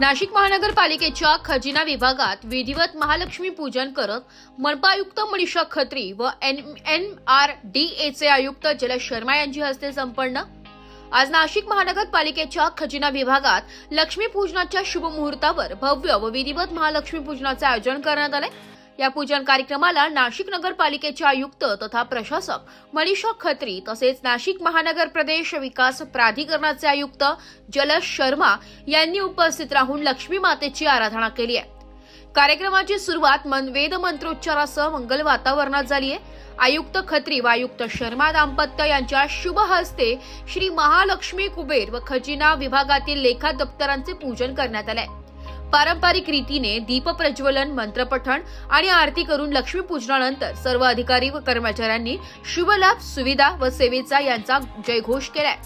नाशिक महानगरपालिकेच्या खजिना विभागात विधिवत महालक्ष्मी पूजन करत मनपा आयुक्त मनीषा खत्री व NMRDAचे आयुक्त जलज शर्मा यांच्या हस्ते संपन्न। आज नाशिक महानगरपालिकेच्या खजिना विभागात लक्ष्मी पूजनाच्या शुभ मुहूर्तावर भव्य व विधिवत महालक्ष्मी पूजनाचे आयोजन करण्यात आले। या पूजन कार्यक्रमाला नाशिक नगरपालिकेचे आयुक्त तथा प्रशासक मनीषा खत्री तसेच नाशिक महानगर प्रदेश विकास प्राधिकरणाचे आयुक्त जलज शर्मा यांनी उपस्थित राहून लक्ष्मी मातेची आराधना केली आहे। कार्यक्रमाची सुरुवात वेद मंत्रोच्चारासह मंगल वातावरणात झाली आहे। आयुक्त खत्री व आयुक्त शर्मा दाम्पत्य यांच्या शुभ हस्ते श्री महालक्ष्मी कुबेर व खजिना विभागातील लेखा दप्तरांचे पूजन करण्यात आले। पारंपरिक रीतीने दीप प्रज्वलन, मंत्रपठण आणि आरती करून लक्ष्मी पूजनानंतर सर्व अधिकारी व कर्मचाऱ्यांनी शुभ लाभ, सुविधा व सेवेचा यांचा जयघोष केलाय।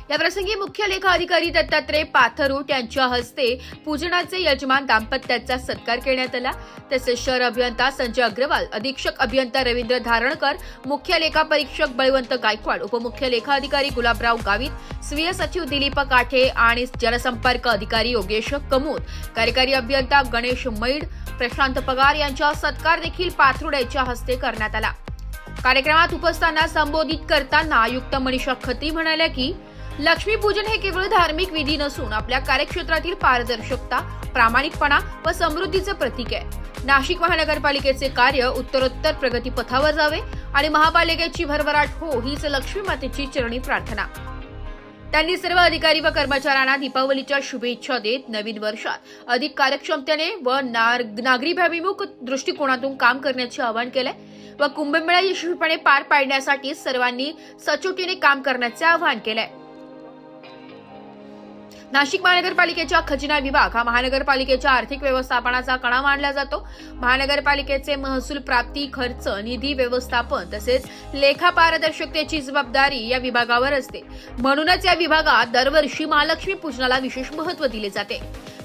या प्रसंगी मुख्य लेखा अधिकारी दत्तात्रय पाथरोट यांच्या हस्ते पूजनाचे यजमान दाम्पत्याचा सत्कार करण्यात आला। तसेच शहर अभियंता संजय अग्रवाल, अधीक्षक अभियंता रवींद्र धारणकर, मुख्य लेखा परीक्षक बळवंत गायकवाड, उपमुख्य लेखा अधिकारी गुलाबराव गावित, स्वीय सचिव दिलीप काठे आणि जनसंपर्क अधिकारी योगेश कमोद, कार्यकारी अभियंता गणेश मैड, प्रशांत पगार यांचा सत्कार देखील पाथरोट यांच्या हस्ते करण्यात आला। कार्यक्रमात उपस्थितांना संबोधित करताना आयुक्त मनीषा खत्री म्हणाल्या की लक्ष्मीपूजन हे केवळ धार्मिक विधी नसून आपल्या कार्यक्षेत्रातील पारदर्शकता, प्रामाणिकपणा व समृद्धीचे प्रतीक आहे। नाशिक महानगरपालिकेचे कार्य उत्तरोत्तर प्रगतीपथावर जावे आणि महापालिकेची भरभराट हो हीच लक्ष्मी मातेची चरणी प्रार्थना। त्यांनी सर्व अधिकारी व कर्मचाऱ्यांना दीपावलीच्या शुभेच्छा देत नवीन वर्षात अधिक कार्यक्षमतेने व नागरिकाभिमुख दृष्टिकोनातून काम करण्याचे आवाहन केले व कुंभमेळा यशस्वीपणे पार पाडण्यासाठी सर्वांनी सचोटीने काम करण्याचे आवाहन केले। नाशिक महानगरपालिकेचा खजिना विभाग हा महानगरपालिकेच्या आर्थिक व्यवस्थापनाचा कणा मानला जातो। महानगरपालिकेचे महसूल प्राप्ती, खर्च, निधी व्यवस्थापन तसेच लेखा पारदर्शकतेची जबाबदारी या विभागावर असते। म्हणूनच या विभागात दरवर्षी महालक्ष्मी पूजनाला विशेष महत्त्व दिले जाते।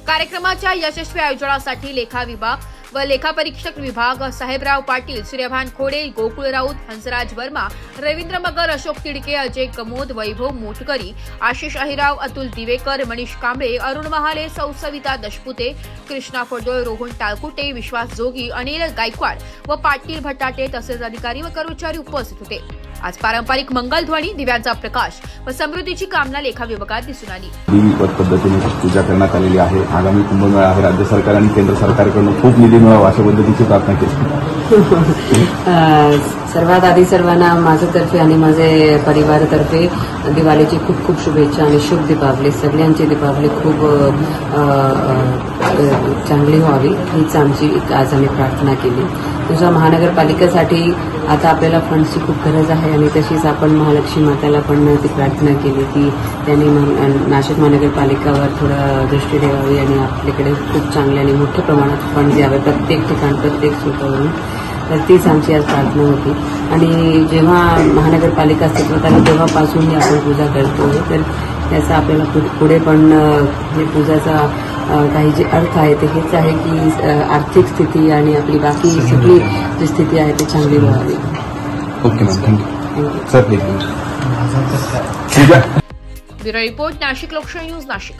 कार्यक्रमाच्या यशस्वी आयोजनासाठी लेखा विभाग व लेखा परीक्षक विभाग साहेबराव पाटील, सूर्यभान खोडे, गोकुळ राऊत, हंसराज वर्मा, रवींद्र मगर, अशोक तिडके, अजय कमोद, वैभव मोटकरी, आशिष अहिराव, अतुल दिवेकर, मनीष कांबळे, अरुण महाले, सविता दशपुते, कृष्णा फडोळ, रोहन टाळकुटे, विश्वास जोगी, अनिल गायकवाड व पाटील भटाटे तसेच अधिकारी व कर्मचारी उपस्थित होते। आज पारंपरिक मंगलध्वनी, दिव्यांचा प्रकाश व समृद्धीची कामना लेखा विभागात दिसून आली। पद्धतीने पूजा करण्यात आलेली आहे। आगामी कुंभमेळा आहे, राज्य सरकार आणि केंद्र सरकारकडून खूप निधी मिळावा अशा पद्धतीची प्रार्थना केली। सर्वात आधी सर्वांना माझ्यातर्फे आणि माझे परिवारातर्फे दिवाळीची खूप खूप शुभेच्छा आणि शुभ दीपावली। सगळ्यांची दीपावली खूप चांगली व्हावी हीच आमची आज आम्ही प्रार्थना केली। तुझ्या महानगरपालिकेसाठी आता आपल्याला फंडची खूप गरज आहे आणि तशीच आपण महालक्ष्मी माताला पण ती प्रार्थना केली की त्यांनी नाशिक महानगरपालिकेवर थोडं दृष्टी द्यावी आणि आपल्याकडे खूप चांगले आणि मोठ्या प्रमाणात फंड द्यावे प्रत्येक ठिकाण, प्रत्येक सूत्रावरून। तर तीच आमची आज प्रार्थना होती। आणि जेव्हा महानगरपालिका अस्तित्वात आली तेव्हापासून आपण पूजा करतो, तर त्याचा आपल्याला पुढे पण हे पूजाचा काही जे अर्थ आहे ते हेच आहे की आर्थिक स्थिती आणि आपली बाकी सगळी जी स्थिती आहे ती चांगली व्हावी। Okay ma'am, thank you sir. Bureau report, Nashik लोकशाही न्यूज, नाशिक।